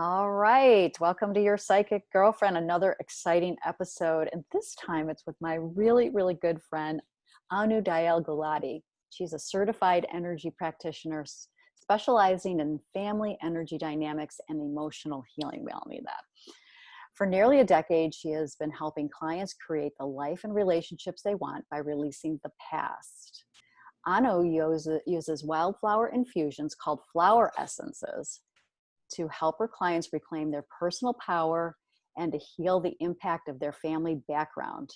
All right. Welcome to Your Psychic Girlfriend, another exciting episode. And this time it's with my really, really good friend, Anu Dayal Gulati. She's a certified energy practitioner specializing in family energy dynamics and emotional healing. We all need that. For nearly a decade, she has been helping clients create the life and relationships they want by releasing the past. Anu uses wildflower infusions called flower essences to help her clients reclaim their personal power and to heal the impact of their family background.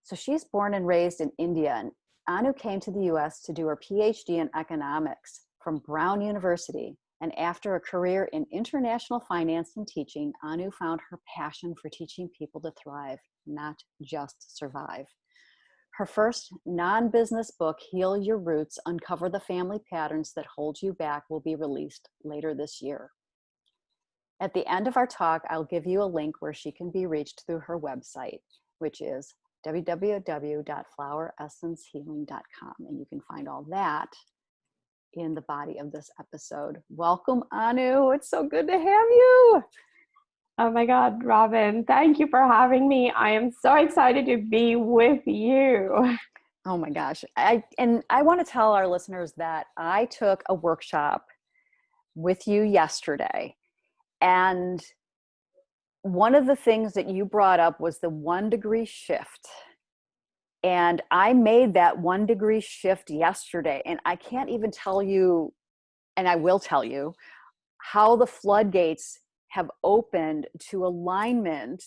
So she's born and raised in India, and Anu came to the US to do her PhD in economics from Brown University. And after a career in international finance and teaching, Anu found her passion for teaching people to thrive, not just survive. Her first non-business book, Heal Your Roots, Uncover the Family Patterns That Hold You Back, will be released later this year. At the end of our talk, I'll give you a link where she can be reached through her website, which is www.floweressencehealing.com. And you can find all that in the body of this episode. Welcome, Anu. It's so good to have you. Oh my God, Robin, thank you for having me. I am so excited to be with you. Oh my gosh. I want to tell our listeners that I took a workshop with you yesterday. And one of the things that you brought up was the 1 degree shift. And I made that 1 degree shift yesterday. And I can't even tell you, and I will tell you, how the floodgates have opened to alignment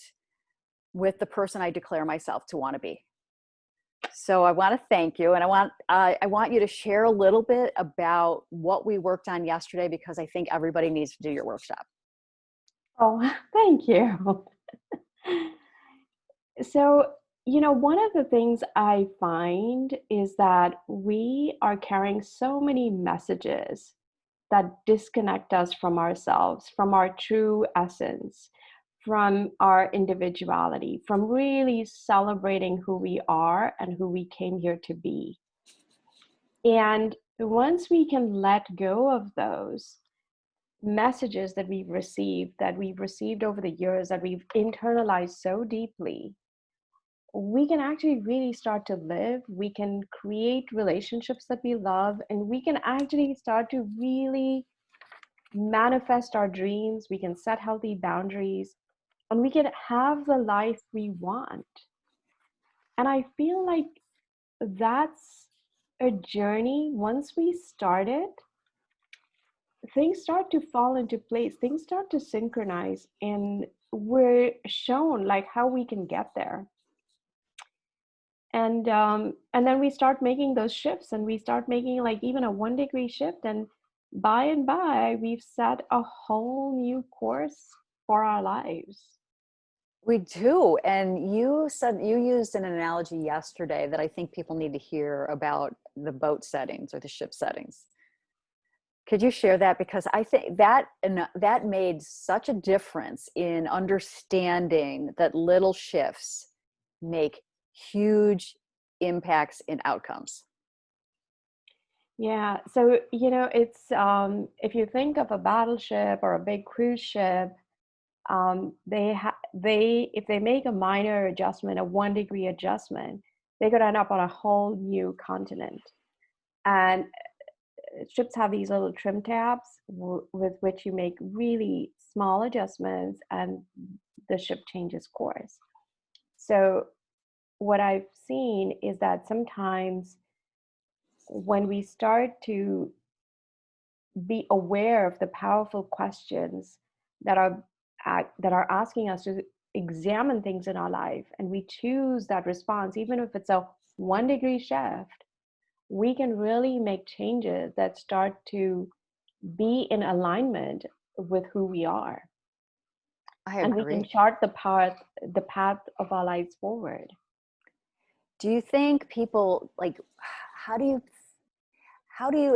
with the person I declare myself to want to be. So I want to thank you, and I want you to share a little bit about what we worked on yesterday, because I think everybody needs to do your workshop. Oh, thank you. So, one of the things I find is that we are carrying so many messages that disconnect us from ourselves, from our true essence, from our individuality, from really celebrating who we are and who we came here to be. And once we can let go of those messages that we've received over the years, that we've internalized so deeply, we can actually really start to live. We can create relationships that we love, and we can actually start to really manifest our dreams. We can set healthy boundaries, and we can have the life we want. And I feel like that's a journey. Once we start it, things start to fall into place, things start to synchronize, and we're shown like how we can get there. And then we start making those shifts, and we start making like even a 1 degree shift, and by we've set a whole new course for our lives. We do. And you said you used an analogy yesterday that I think people need to hear about the boat settings or the ship settings. Could you share that? Because I think that made such a difference in understanding that little shifts make huge impacts in outcomes. Yeah, so it's if you think of a battleship or a big cruise ship, if they make a minor adjustment, a 1 degree adjustment, they could end up on a whole new continent. And ships have these little trim tabs with which you make really small adjustments, and the ship changes course. So what I've seen is that sometimes when we start to be aware of the powerful questions that are asking us to examine things in our life, and we choose that response, even if it's a 1 degree shift, we can really make changes that start to be in alignment with who we are. I agree. And we can chart the path of our lives forward. Do you think people, like, how do you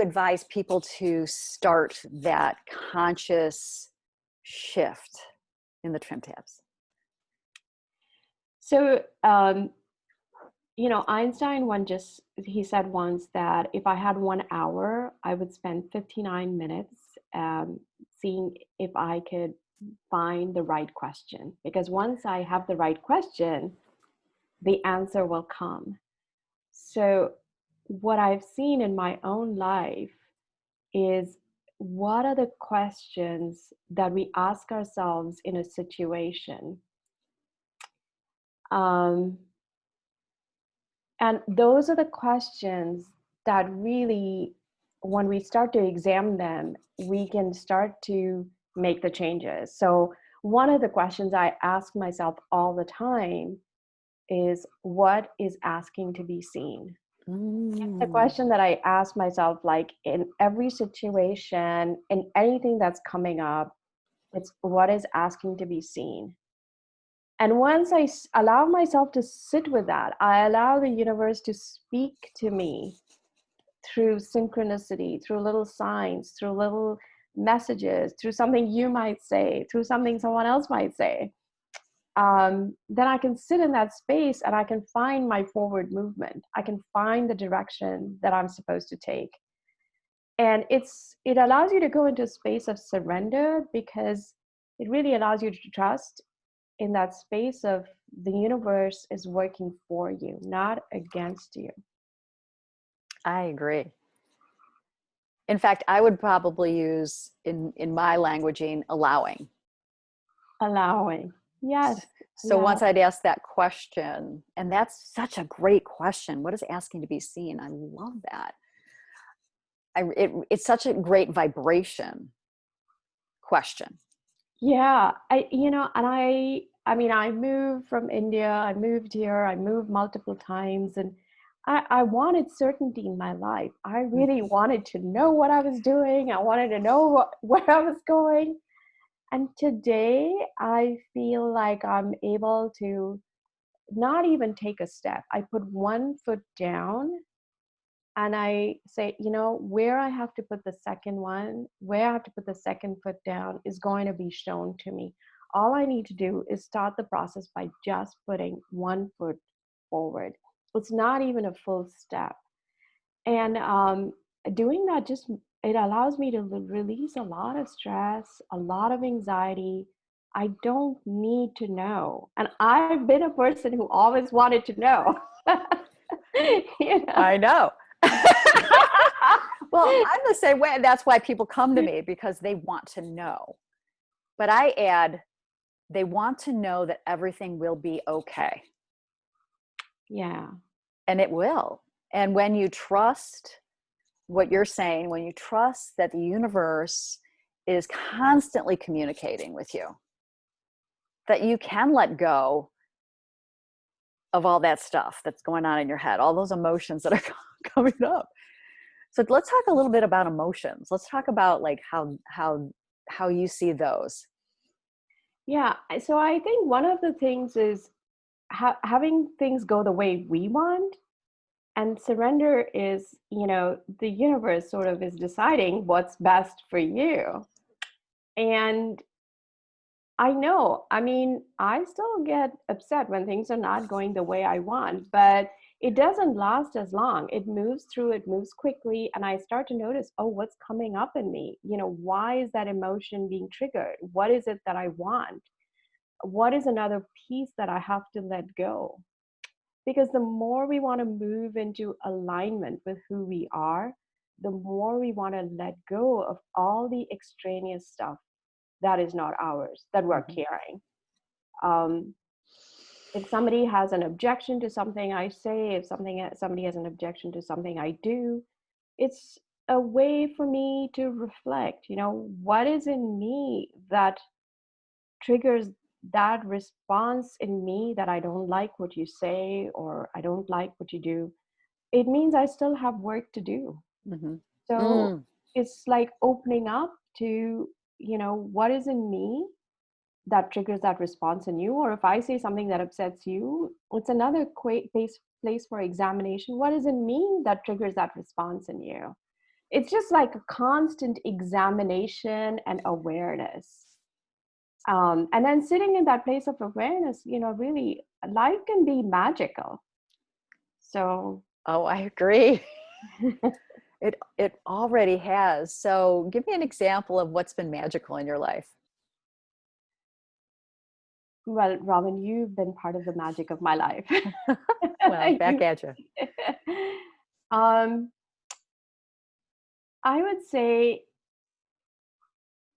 advise people to start that conscious shift in the trim tabs? So, Einstein he said once that if I had 1 hour, I would spend 59 minutes seeing if I could find the right question. Because once I have the right question, the answer will come. So, what I've seen in my own life is, what are the questions that we ask ourselves in a situation? Um, and those are the questions that really, when we start to examine them, we can start to make the changes. So, one of the questions I ask myself all the time is, what is asking to be seen? The Mm. question that I ask myself, like in every situation, in anything that's coming up, it's what is asking to be seen. And once I allow myself to sit with that, I allow the universe to speak to me through synchronicity, through little signs, through little messages, through something you might say, through something someone else might say. Then I can sit in that space and I can find my forward movement. I can find the direction that I'm supposed to take. And it allows you to go into a space of surrender, because it really allows you to trust in that space of the universe is working for you, not against you. I agree. In fact, I would probably use in my languaging allowing. Allowing. Yes. So Yeah. once I'd ask that question, and that's such a great question. What is asking to be seen? I love that. It's such a great vibration question. Yeah. I mean, I moved from India, I moved here, I moved multiple times, and I wanted certainty in my life. I really wanted to know what I was doing. I wanted to know where I was going. And today I feel like I'm able to not even take a step. I put one foot down and I say, where I have to put the second one, where I have to put the second foot down is going to be shown to me. All I need to do is start the process by just putting one foot forward. It's not even a full step. And doing that, just it allows me to release a lot of stress, a lot of anxiety. I don't need to know. And I've been a person who always wanted to know. you know? I know. Well, I'm the same way. That's why people come to me, because they want to know. But I add, they want to know that everything will be okay. Yeah. And it will. And when you trust what you're saying, when you trust that the universe is constantly communicating with you, that you can let go of all that stuff that's going on in your head, all those emotions that are coming up. So let's talk a little bit about emotions. Let's talk about like how you see those. Yeah. So I think one of the things is having things go the way we want. And surrender is, the universe sort of is deciding what's best for you. And I mean, I still get upset when things are not going the way I want, but it doesn't last as long. It moves quickly, and I start to notice, oh, what's coming up in me? Why is that emotion being triggered? What is it that I want? What is another piece that I have to let go? Because the more we want to move into alignment with who we are, the more we want to let go of all the extraneous stuff that is not ours, that we're carrying. Um, if somebody has an objection to something I say, if somebody has an objection to something I do, it's a way for me to reflect, what is in me that triggers that response in me, that I don't like what you say or I don't like what you do. It means I still have work to do. Mm-hmm. So it's like opening up to, what is in me that triggers that response in you. Or if I say something that upsets you, it's another place for examination. What is in me that triggers that response in you? It's just like a constant examination and awareness. And then sitting in that place of awareness, really, life can be magical. So. Oh, I agree. It already has. So give me an example of what's been magical in your life. Well, Robin, you've been part of the magic of my life. Well, back You- at you. um, I would say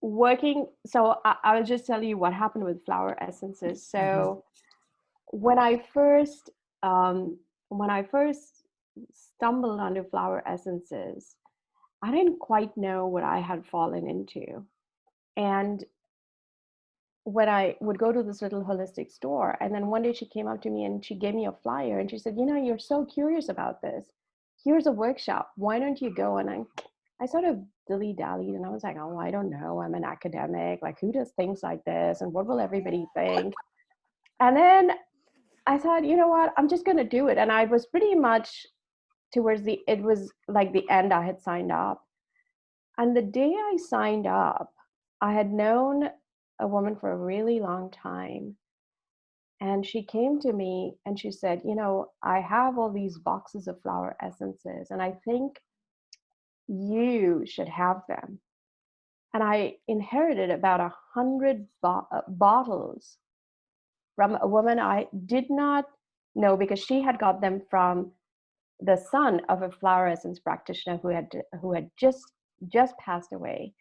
working. So I'll just tell you what happened with flower essences. Hmm. So when I first um, when I first stumbled onto flower essences, I didn't quite know what I had fallen into. And when I would go to this little holistic store, and then one day she came up to me and she gave me a flyer and she said, "You know, you're so curious about this. Here's a workshop. Why don't you go?" And I sort of dilly-dallied and I was like, "Oh, I don't know. I'm an academic. Like, who does things like this? And what will everybody think?" And then I thought, you know what? I'm just going to do it. And I was pretty much it was like the end. I had signed up. And the day I signed up, I had known a woman for a really long time. And she came to me and she said, "You know, I have all these boxes of flower essences, and I think you should have them." And I inherited about 100 bottles from a woman I did not know, because she had got them from the son of a flower essence practitioner who had just passed away.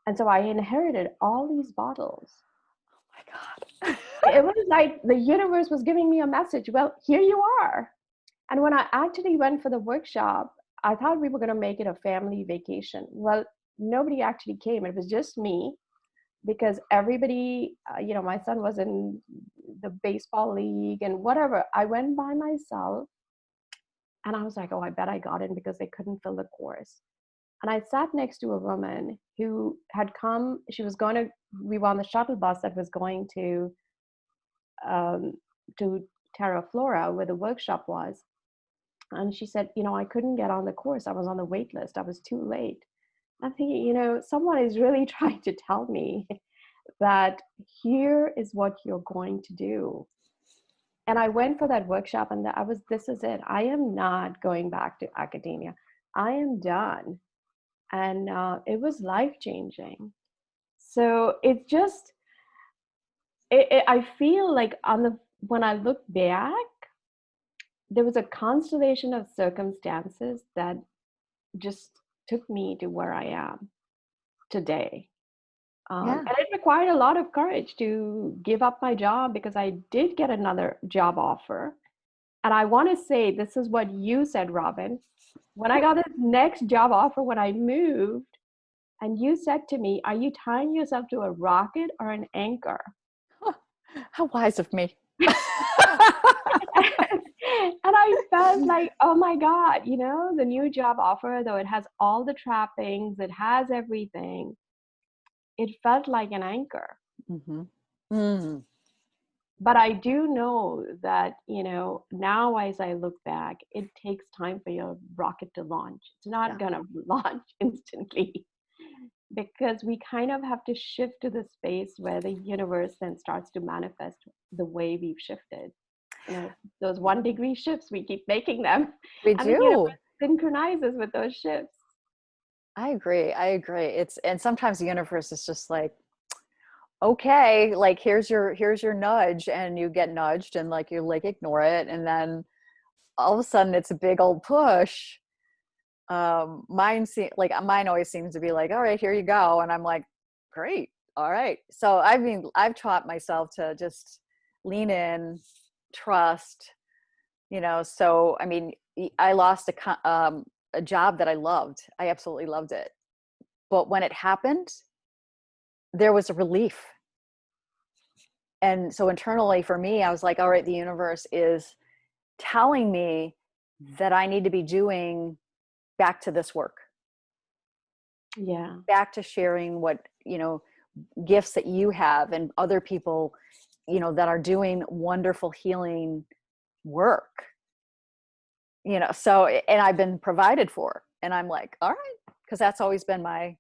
And so I inherited all these bottles. Oh my God. It was like the universe was giving me a message. Well, here you are. And when I actually went for the workshop, I thought we were going to make it a family vacation. Well, nobody actually came. It was just me, because everybody, my son was in the baseball league and whatever. I went by myself and I was like, oh, I bet I got in, because they couldn't fill the course. And I sat next to a woman who had come. We were on the shuttle bus that was going um, to Terra Flora, where the workshop was. And she said, I couldn't get on the course. I was on the wait list. I was too late. I'm thinking, someone is really trying to tell me that here is what you're going to do. And I went for that workshop, and this is it. I am not going back to academia. I am done. And it was life changing. So it's just, I feel like when I look back, there was a constellation of circumstances that just took me to where I am today. Yeah. And it required a lot of courage to give up my job, because I did get another job offer. And I want to say, this is what you said, Robin. When I got this next job offer, when I moved, and you said to me, "Are you tying yourself to a rocket or an anchor?" How wise of me. And I felt like, oh my God, the new job offer, though it has all the trappings, it has everything, it felt like an anchor. Hmm. Mm. But I do know that, now as I look back, it takes time for your rocket to launch. It's not Yeah. going to launch instantly, because we kind of have to shift to the space where the universe then starts to manifest the way we've shifted. Those 1 degree shifts, we keep making them, We and the universe do. synchronizes with those shifts. I agree. I agree. And sometimes the universe is just like, okay, like here's your nudge, and you get nudged and like you like ignore it, and then all of a sudden it's a big old push. Mine always seems to be like, all right, here you go, and I'm like, great, all right. So I mean, I've taught myself to just lean in, trust, so I mean, I lost a job that I loved. I absolutely loved it, but when it happened, there was a relief. And so internally for me, I was like, all right, the universe is telling me that I need to be doing back to this work, Yeah. back to sharing what, gifts that you have and other people, that are doing wonderful healing work, so, and I've been provided for, and I'm like, all right, because that's always been my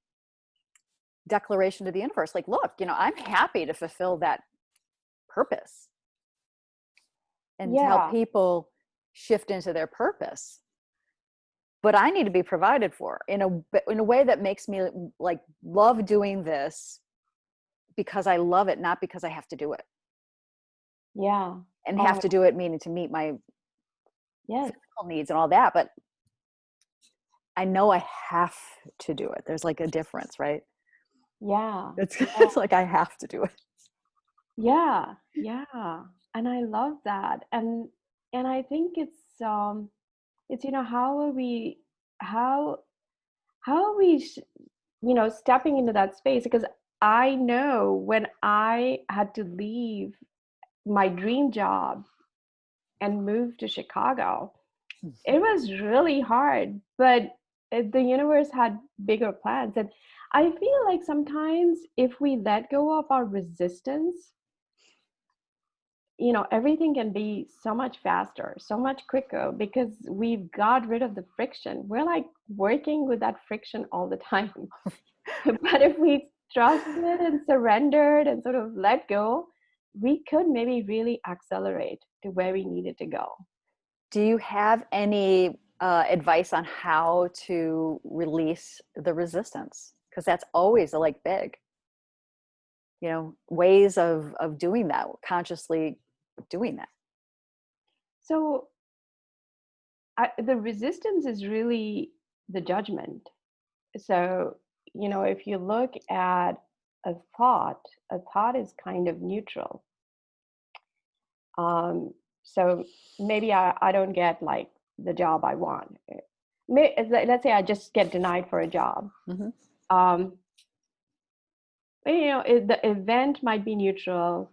declaration to the universe. Like, look, I'm happy to fulfill that purpose and to help Yeah. people shift into their purpose. but I need to be provided for in a way that makes me like love doing this because I love it, not because I have to do it. Yeah. And Oh have my, to do it meaning to meet my yes. physical needs and all that, but I know I have to do it. There's like a difference, right? Yeah. It's Yeah. it's like I have to do it. Yeah. Yeah. And I love that. And I think it's, how are we, how how are we stepping into that space? Because I know when I had to leave my dream job and move to Chicago, it was really hard, but the universe had bigger plans. And I feel like sometimes if we let go of our resistance, everything can be so much faster, so much quicker, because we've got rid of the friction. We're like working with that friction all the time. But if we trusted and surrendered and sort of let go, we could maybe really accelerate to where we needed to go. Do you have any advice on how to release the resistance? Because that's always like big, ways of doing that, consciously doing that. So the resistance is really the judgment. So, if you look at a a thought is kind of neutral. Um, so maybe I don't get like the job I want. Let's say I just get denied for a job. Mm-hmm. Um, the event might be neutral,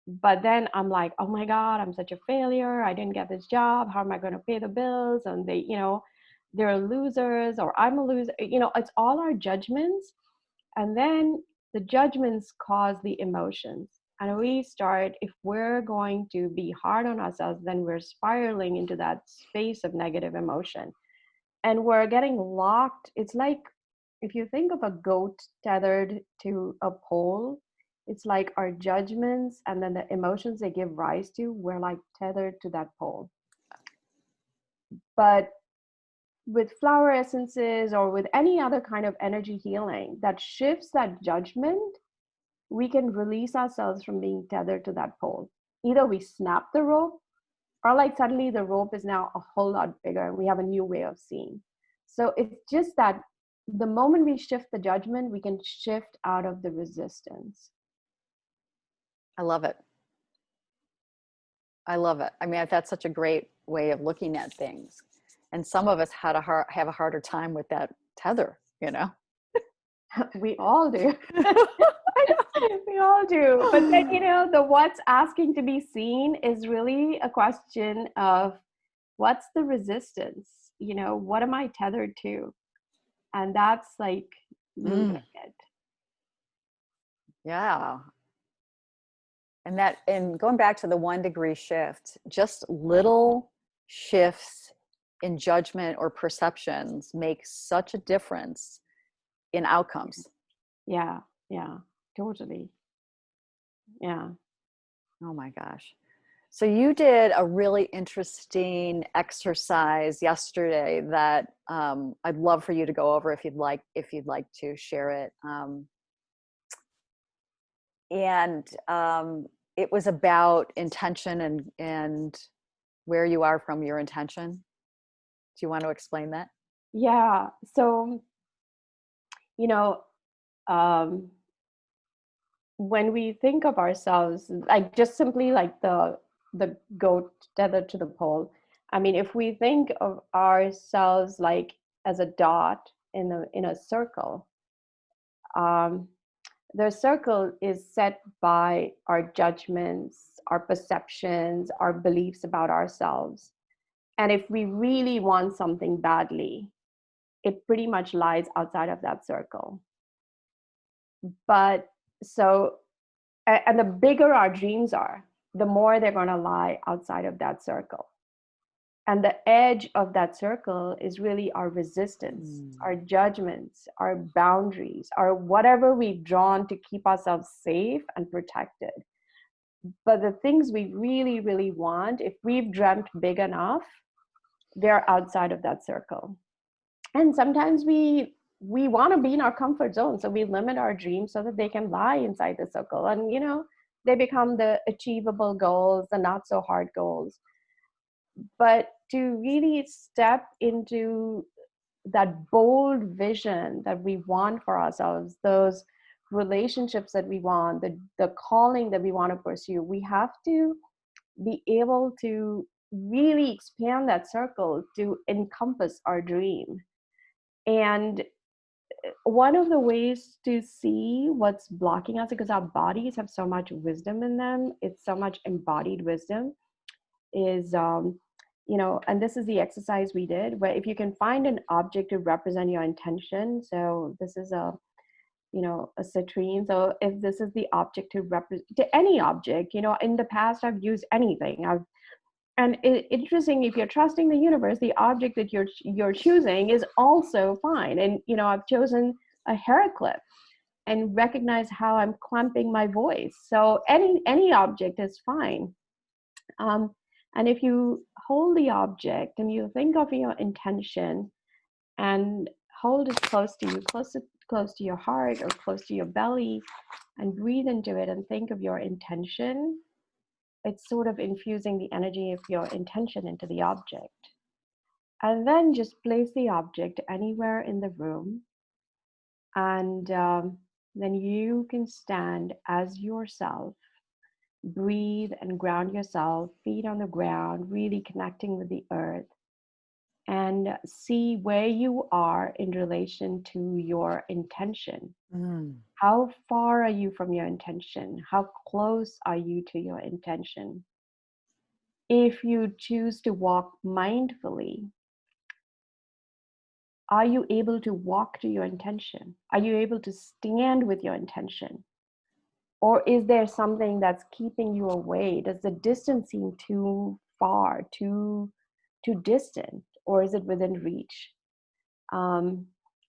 but then I'm like, oh my God, I'm such a failure. I didn't get this job. How am I going to pay the bills? And they're losers, or I'm a loser. It's all our judgments. And then the judgments cause the emotions. And we start, if we're going to be hard on ourselves, then we're spiraling into that space of negative emotion. And we're getting locked. It's like if you think of a goat tethered to a pole, it's like our judgments and then the emotions they give rise to, we're like tethered to that pole. But with flower essences or with any other kind of energy healing that shifts that judgment, we can release ourselves from being tethered to that pole. Either we snap the rope, or like suddenly the rope is now a whole lot bigger and we have a new way of seeing. So it's just that the moment we shift the judgment, we can shift out of the resistance. I love it. I love it. I mean, that's such a great way of looking at things. And some of us have a harder time with that tether. We all do. I know. We all do. But then, the what's asking to be seen is really a question of what's the resistance? What am I tethered to? And that's like moving it. Yeah. And going back to the 1 degree shift, just little shifts in judgment or perceptions make such a difference in outcomes. Yeah, yeah, totally. Yeah. Oh my gosh. So you did a really interesting exercise yesterday that I'd love for you to go over if you'd like to share it. And it was about intention and where you are from your intention. Do you want to explain that? Yeah. So, you know, um, when we think of ourselves, like just simply like the goat tethered to the pole. I mean, if we think of ourselves like as a dot in a circle, um, the circle is set by our judgments, our perceptions, our beliefs about ourselves. And if we really want something badly, it pretty much lies outside of that circle. But so, and the bigger our dreams are, the more they're going to lie outside of that circle. And the edge of that circle is really our resistance, our judgments, our boundaries, our whatever we've drawn to keep ourselves safe and protected. But the things we really, really want, if we've dreamt big enough, they're outside of that circle. And sometimes we want to be in our comfort zone, so we limit our dreams so that they can lie inside the circle, and they become the achievable goals, the not so hard goals. But to really step into that bold vision that we want for ourselves, those relationships that we want, the calling that we want to pursue, we have to be able to really expand that circle to encompass our dream. And one of the ways to see what's blocking us, because our bodies have so much wisdom in them, it's so much embodied wisdom, is and this is the exercise we did, where if you can find an object to represent your intention. So this is a citrine. So if this is the object to represent, to any object, in the past I've used anything. Interesting, if you're trusting the universe, the object that you're choosing is also fine. And I've chosen a hair clip and recognize how I'm clamping my voice. So any object is fine. And if you hold the object and you think of your intention and hold it close to you, close to your heart or close to your belly, and breathe into it and think of your intention, it's sort of infusing the energy of your intention into the object. And then just place the object anywhere in the room. And then you can stand as yourself, breathe and ground yourself, feet on the ground, really connecting with the earth, and see where you are in relation to your intention. How far are you from your intention? How close are you to your intention? If you choose to walk mindfully, are you able to walk to your intention? Are you able to stand with your intention? Or is there something that's keeping you away? Does the distance seem too far, too distant, or is it within reach?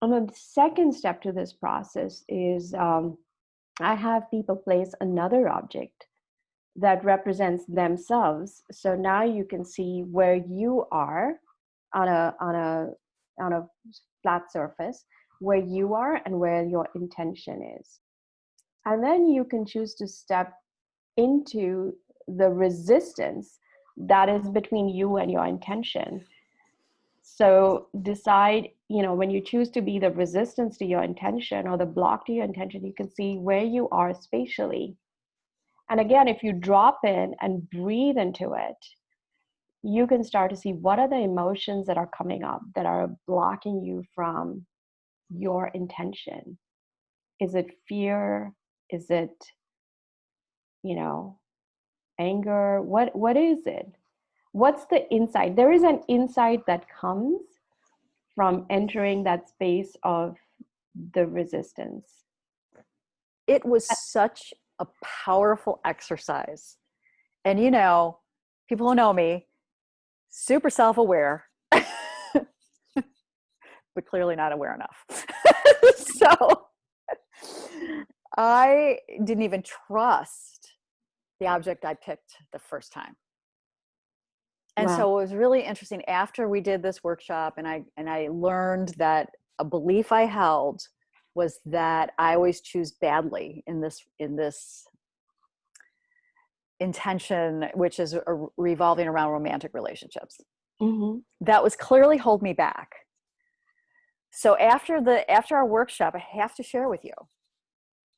And then the second step to this process is I have people place another object that represents themselves. So now you can see where you are on a flat surface, where you are and where your intention is. And then you can choose to step into the resistance that is between you and your intention. So decide, when you choose to be the resistance to your intention or the block to your intention, you can see where you are spatially. And again, if you drop in and breathe into it, you can start to see what are the emotions that are coming up that are blocking you from your intention. Is it fear? Is it, anger? What is it? What's the insight? There is an insight that comes from entering that space of the resistance. It was such a powerful exercise. And people who know me, super self-aware, but clearly not aware enough. So I didn't even trust the object I picked the first time. And Wow. so it was really interesting after we did this workshop, and I learned that a belief I held was that I always choose badly in this intention, which is revolving around romantic relationships. Mm-hmm. That was clearly hold me back. So after our workshop, I have to share with you,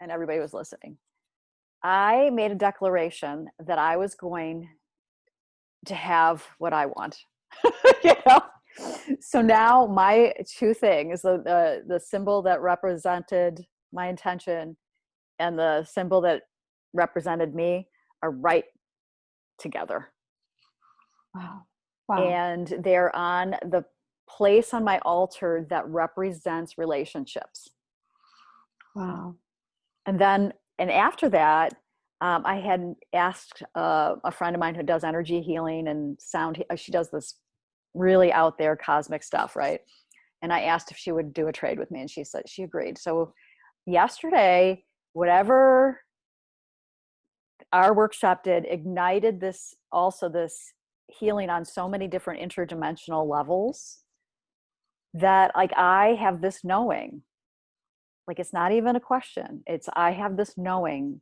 and everybody was listening, I made a declaration that I was going to have what I want. you know? So now my two things, the symbol that represented my intention and the symbol that represented me, are right together. Wow. Wow. And they're on the place on my altar that represents relationships. Wow. And after that, I had asked a friend of mine who does energy healing and sound. She does this really out there cosmic stuff, right? And I asked if she would do a trade with me, and she said she agreed. So yesterday, whatever our workshop did ignited this healing on so many different interdimensional levels that like I have this knowing, like it's not even a question. It's I have this knowing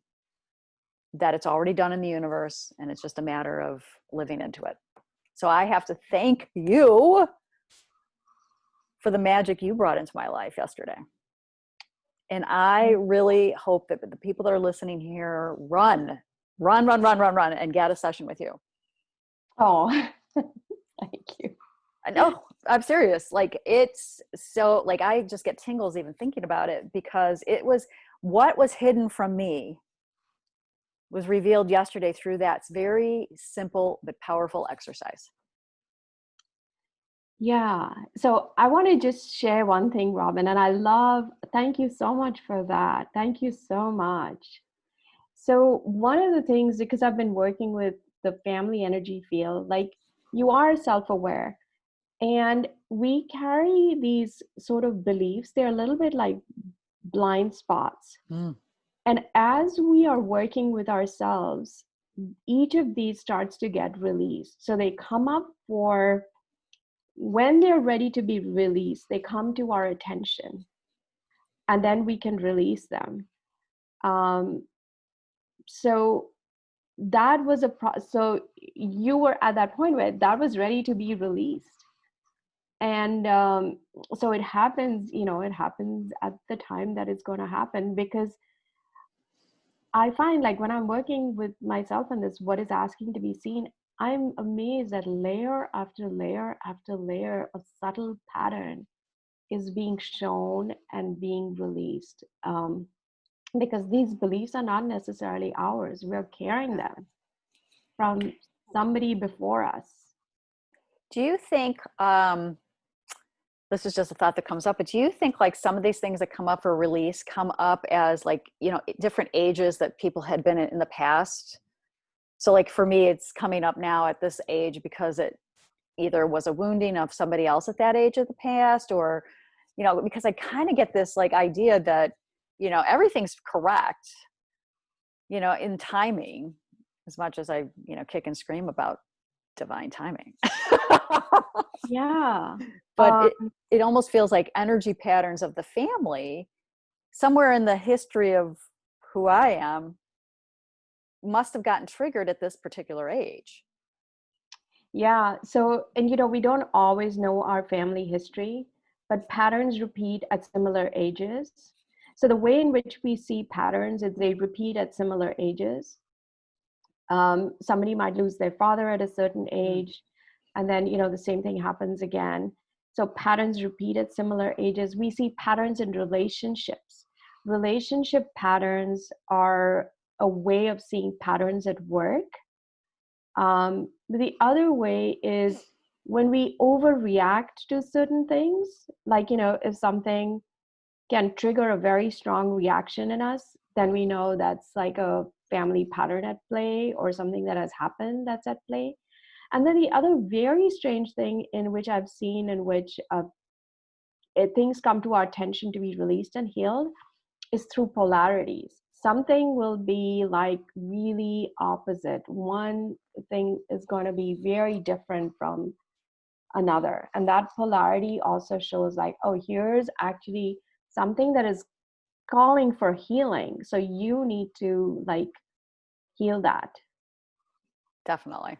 that it's already done in the universe and it's just a matter of living into it. So I have to thank you for the magic you brought into my life yesterday. And I really hope that the people that are listening here run and get a session with you. Oh, thank you. I know, I'm serious. Like it's so like I just get tingles even thinking about it because it was what was hidden from me was revealed yesterday through that very simple but powerful exercise. Yeah. So I want to just share one thing, Robin, and thank you so much for that. Thank you so much. So one of the things, because I've been working with the family energy field, like you are self-aware and we carry these sort of beliefs. They're a little bit like blind spots. Mm. And as we are working with ourselves, each of these starts to get released. So they come up for when they're ready to be released, they come to our attention and then we can release them. Um, so that was so you were at that point where that was ready to be released. And so it happens, it happens at the time that it's going to happen, because I find like when I'm working with myself in this, what is asking to be seen, I'm amazed that layer after layer after layer of subtle pattern is being shown and being released. Because these beliefs are not necessarily ours. We're carrying them from somebody before us. Do you think, this is just a thought that comes up, but do you think like some of these things that come up for release come up as like, different ages that people had been in the past? So like for me, it's coming up now at this age because it either was a wounding of somebody else at that age of the past, or, because I kind of get this like idea that, everything's correct, in timing, as much as I, kick and scream about divine timing. Yeah. But it almost feels like energy patterns of the family somewhere in the history of who I am must have gotten triggered at this particular age. Yeah. So, and we don't always know our family history, but patterns repeat at similar ages. So the way in which we see patterns is they repeat at similar ages. Somebody might lose their father at a certain age, and then the same thing happens again. So patterns repeat at similar ages. We see patterns in relationships. Relationship patterns are a way of seeing patterns at work. The other way is when we overreact to certain things, like if something can trigger a very strong reaction in us, then we know that's like a family pattern at play or something that has happened that's at play. And then the other very strange thing in which I've seen, in which things come to our attention to be released and healed, is through polarities. Something will be like really opposite. One thing is going to be very different from another. And that polarity also shows like, oh, here's actually something that is calling for healing. So you need to like heal that. Definitely.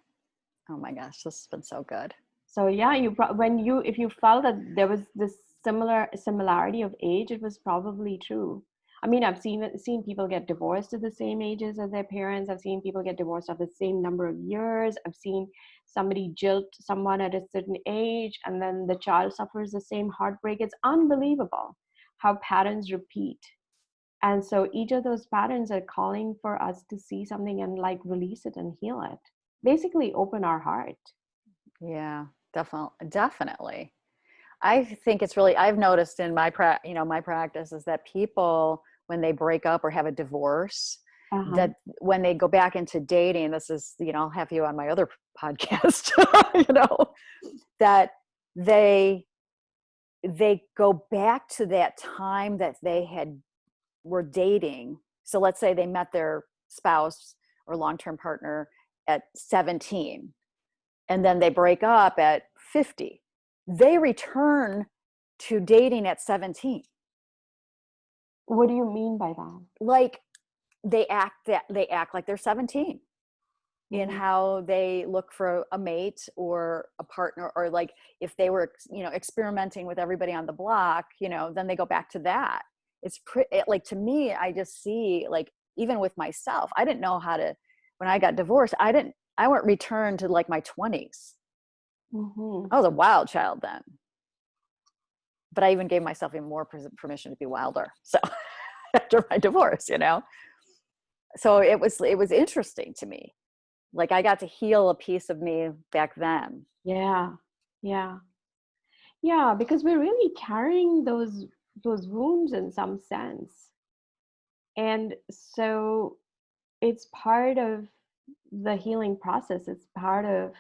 Oh my gosh, this has been so good. So yeah, if you felt that there was this similarity of age, it was probably true. I mean, I've seen people get divorced at the same ages as their parents. I've seen people get divorced at the same number of years. I've seen somebody jilt someone at a certain age, and then the child suffers the same heartbreak. It's unbelievable how patterns repeat. And so each of those patterns are calling for us to see something and like release it and heal it. Basically, open our heart. Yeah, definitely. I think it's really, I've noticed in my my practice is that people, when they break up or have a divorce, Uh-huh. that when they go back into dating, this is, I'll have you on my other podcast, that they go back to that time that were dating. So let's say they met their spouse or long-term partner at 17, and then they break up at 50. They return to dating at 17. What do you mean by that? Like they act like they're 17 in Mm-hmm. how they look for a mate or a partner, or like if they were, experimenting with everybody on the block, then they go back to that. Like, to me, I just see, like, even with myself, I didn't know how to, when I got divorced, I went returned to like my 20s. Mm-hmm. I was a wild child then, but I even gave myself even more permission to be wilder. So after my divorce, so it was interesting to me. Like, I got to heal a piece of me back then. Yeah. Yeah. Yeah, because we're really carrying those wounds in some sense. And so it's part of the healing process. It's part of,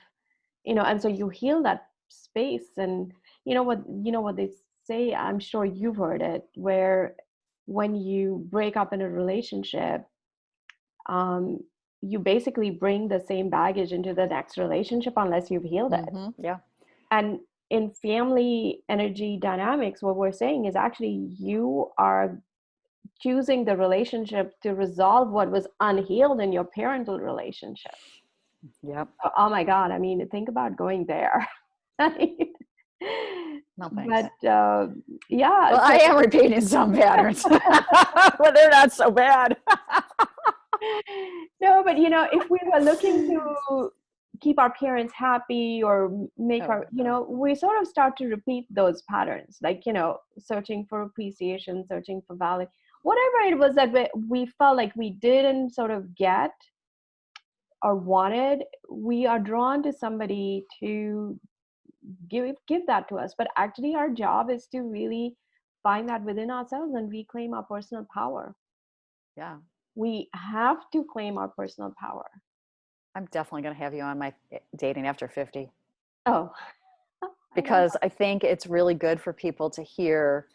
and so you heal that space. And you know what they say, I'm sure you've heard it, where when you break up in a relationship, um, you basically bring the same baggage into the next relationship unless you've healed it. Yeah. And in family energy dynamics, what we're saying is actually you are choosing the relationship to resolve what was unhealed in your parental relationship. Yep. Oh my God. I mean, think about going there. No thanks. But yeah. Well, I am repeating some patterns, but they're not so bad. No, but if we were looking to keep our parents happy or make we sort of start to repeat those patterns, like, searching for appreciation, searching for valid, whatever it was that we felt like we didn't sort of get or wanted, we are drawn to somebody to give that to us. But actually our job is to really find that within ourselves and reclaim our personal power. Yeah. We have to claim our personal power. I'm definitely going to have you on my dating after 50. Oh, Because I think it's really good for people to hear,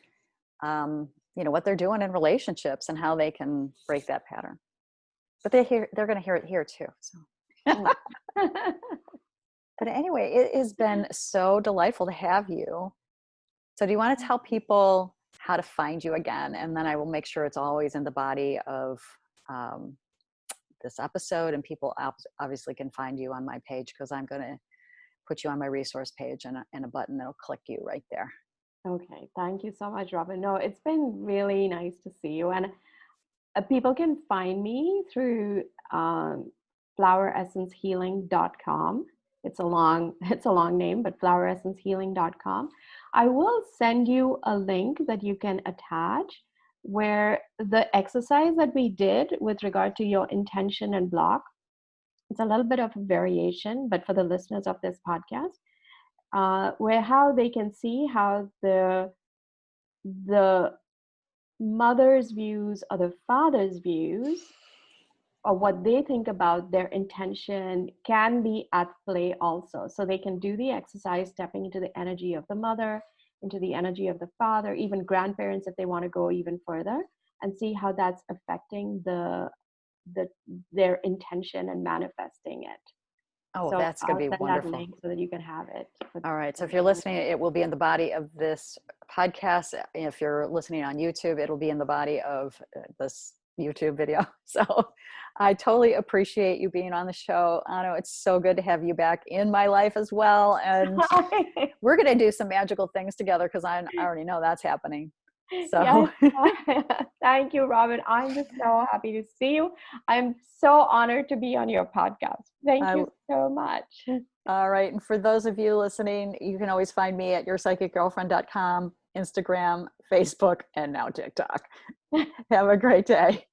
what they're doing in relationships and how they can break that pattern. But they're going to hear it here too. So. But anyway, it has been so delightful to have you. So do you want to tell people how to find you again? And then I will make sure it's always in the body of this episode, and people obviously can find you on my page, because I'm going to put you on my resource page and a button that'll click you right there. Okay. Thank you so much, Robin. No, it's been really nice to see you. And people can find me through floweressencehealing.com. It's a long name, but floweressencehealing.com. I will send you a link that you can attach, where the exercise that we did with regard to your intention and block, it's a little bit of a variation, but for the listeners of this podcast, where how they can see how the mother's views or the father's views, or what they think about their intention, can be at play also. So they can do the exercise, stepping into the energy of the mother, into the energy of the father, even grandparents if they want to go even further, and see how that's affecting their intention and manifesting it. Oh, So that's going I'll to be send that wonderful. link so that you can have it. All right. So if you're listening, it will be in the body of this podcast. If you're listening on YouTube, it'll be in the body of this YouTube video. So I totally appreciate you being on the show. Anu, it's so good to have you back in my life as well. And we're going to do some magical things together, because I already know that's happening. So Yes. Thank you, Robin. I'm just so happy to see you. I'm so honored to be on your podcast. Thank you so much. All right. And for those of you listening, you can always find me at yourpsychicgirlfriend.com, Instagram, Facebook, and now TikTok. Have a great day.